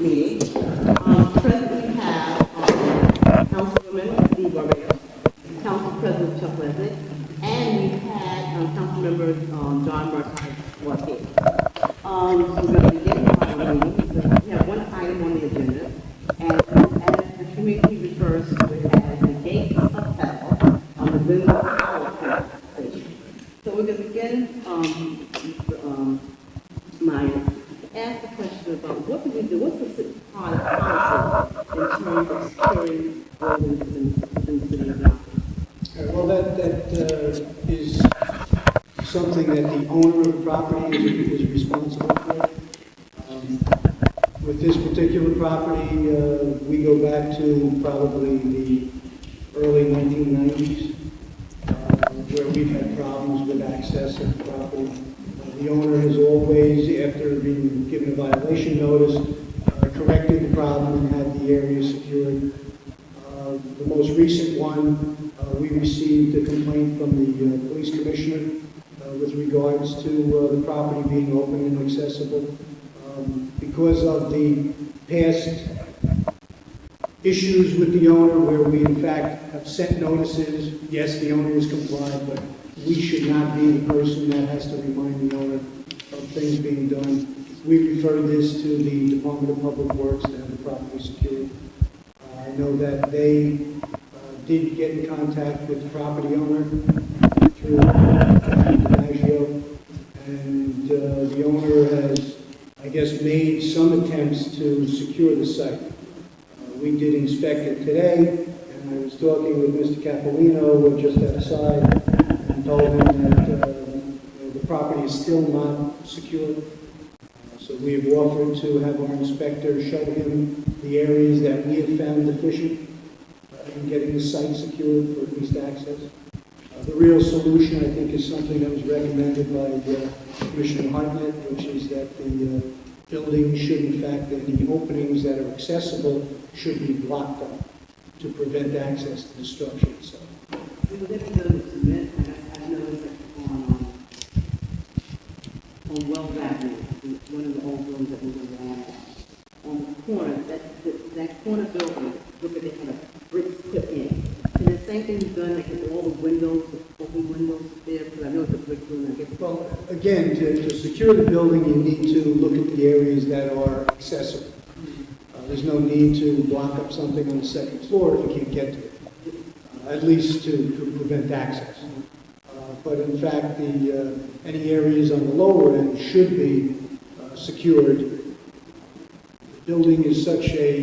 meeting. Present we have Councilwoman Dee Barbados, Council President Chuck Leslie, and we've had Councilmember John Murphy was here. We're going to begin our meeting. We have one item on the agenda, and as the community refers to it as the gates of hell on the Glenwood Powerstation. So we're going to begin Maya, ask the question about what do we do, what's the city policy in terms of securing buildings in the city of Yonkers? Well, that is something that the owner of the property is responsible for. With this particular property, we go back to probably the early 1990s, where we've had problems with access to the property. The owner has always, after being given a violation notice, corrected the problem and had the area secured. The most recent one, we received a complaint from the police commissioner with regards to the property being open and accessible. Because of the past issues with the owner where we in fact have sent notices, yes, the owner is compliant, but we should not be the person that has to remind the owner of things being done. We referred this to the Department of Public Works to have the property secured. I know that they did get in contact with the property owner through DiMaggio, and the owner has, I guess, made some attempts to secure the site. We did inspect it today, and I was talking with Mr. Capolino just outside and told him that the property is still not secure. So we have offered to have our inspector show him the areas that we have found deficient in getting the site secured for at least access. The real solution, I think, is something that was recommended by Commissioner Hartnett, which is that the building should, in fact, that the openings that are accessible should be blocked up to prevent access to the structure itself. We were living on the cement, and I noticed that on Wells Avenue, one of the old buildings that we were on the corner, that corner building, look at it, had a brick put in. And the same thing is done, like with all the windows, the open windows there, because I know it's a brick building. Well, again, to secure the building, you need to look at the areas that are accessible. There's no need to block up something on the second floor if you can't get to it, at least to prevent access. But in fact, any areas on the lower end should be secured. The building is such a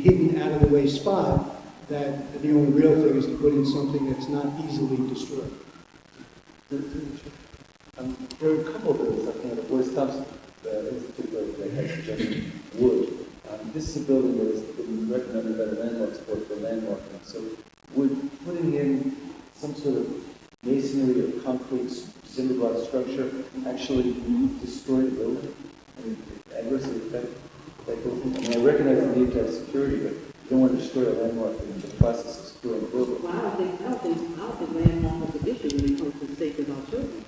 hidden, out-of-the-way spot that the only real thing is to put in something that's not easily destroyed. There are a couple of buildings up there. The Boys Thompson Institute that has suggested wood. This is a building that has been recommended by the landmarks board for landmarking. So would putting in some sort of masonry or concrete cinder block structure actually destroy the building? I mean, adversely affect that building? I mean, I recognize the need to have security, but you don't want to destroy a landmark in the process of securing the building. Well, I don't think landmark is an issue when it comes to the safety of our children.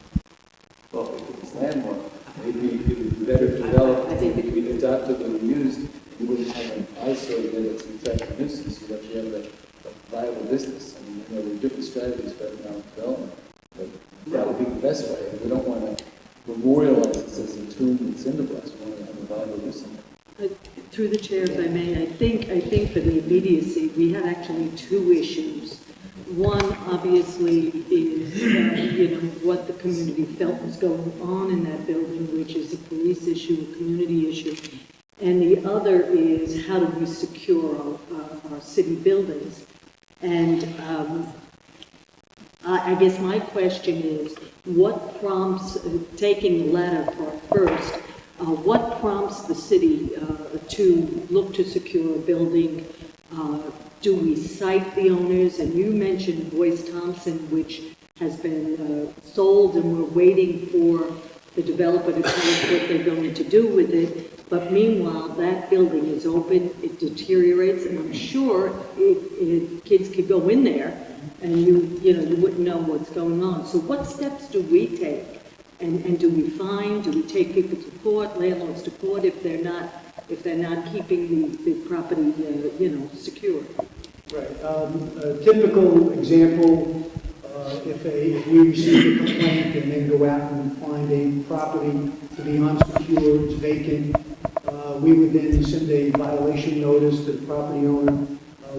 Well, if it's landmark, maybe it would be better developed. I think it could be adopted and used. You wouldn't have an eyesore that it's in fact a nuisance. You actually have a viable business. I mean, there are different strategies for economic development, but that would be the best way. And we don't want to memorialize this as a tomb and cinder blocks. We want to have a viable business. Through the chair, if I may, I think for the immediacy, we have actually two issues. One, obviously, is what the community felt was going on in that building, which is a police issue, a community issue, and the other is how do we secure our city buildings. And I guess my question is, what prompts, taking the latter part first, what prompts the city to look to secure a building? Do we cite the owners? And you mentioned Boyce Thompson, which has been sold, and we're waiting for the developer to tell us what they're going to do with it. But meanwhile, that building is open, it deteriorates, and I'm sure kids could go in there and you wouldn't know what's going on. So what steps do we take? And do we fine? Do we take people to court, landlords to court if they're not if they're not keeping the property, secure. Right. A typical example, if we receive a complaint and then go out and find a property to be unsecured, it's vacant, we would then send a violation notice to the property owner.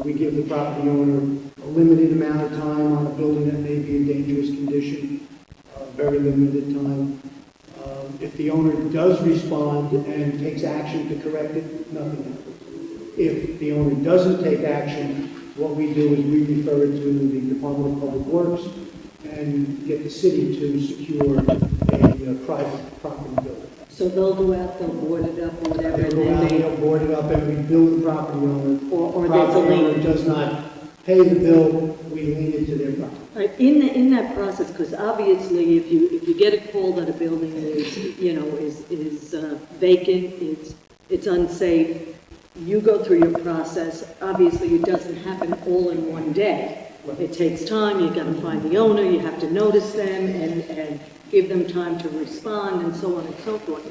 We give the property owner a limited amount of time on a building that may be in dangerous condition, very limited time. If the owner does respond and takes action to correct it, nothing happens. If the owner doesn't take action, what we do is we refer it to the Department of Public Works and get the city to secure a private property building. So they'll go out, they'll board it up or whatever, They'll and go then out, they, they'll board it up, and we bill the property owner. Or there's a Property owner lien. does not pay the bill, we lien it to their property. in that process, because obviously if you get a call that a building is vacant, it's unsafe, you go through your process. Obviously, it doesn't happen all in one day. It takes time, you've got to find the owner, you have to notice them and give them time to respond and so on and so forth.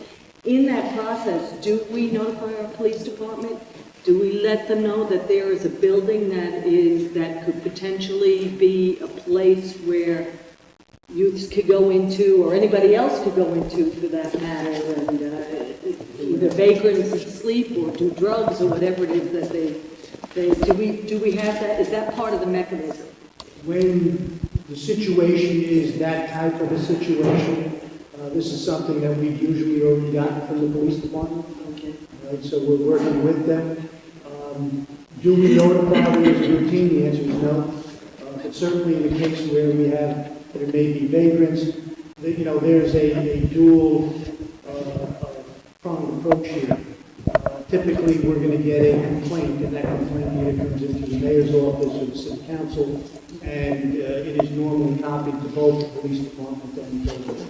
In that process, do we notify our police department? Do we let them know that there is a building that could potentially be a place where youths could go into, or anybody else could go into for that matter, and either vagrants and sleep or do drugs or whatever it is that do we have that? Is that part of the mechanism? When the situation is that type of a situation, this is something that we've usually already gotten from the police department. Okay. Right, so we're working with them. Do we notify them as a routine? The answer is no. But certainly in the case where there may be vagrants, there's a dual pronged approach here. Typically, we're going to get a complaint, and that complaint either comes into the mayor's office or the city council, and it is normally copied to both the police department and the building.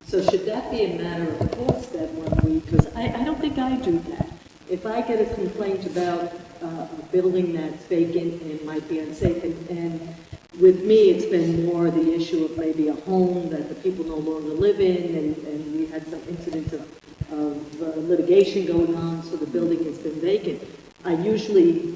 So should that be a matter of course that when because I don't think I do that. If I get a complaint about a building that's vacant and might be unsafe, and with me, it's been more the issue of maybe a home that the people no longer live in, and we had some incidents of litigation going on, so the building has been vacant. I usually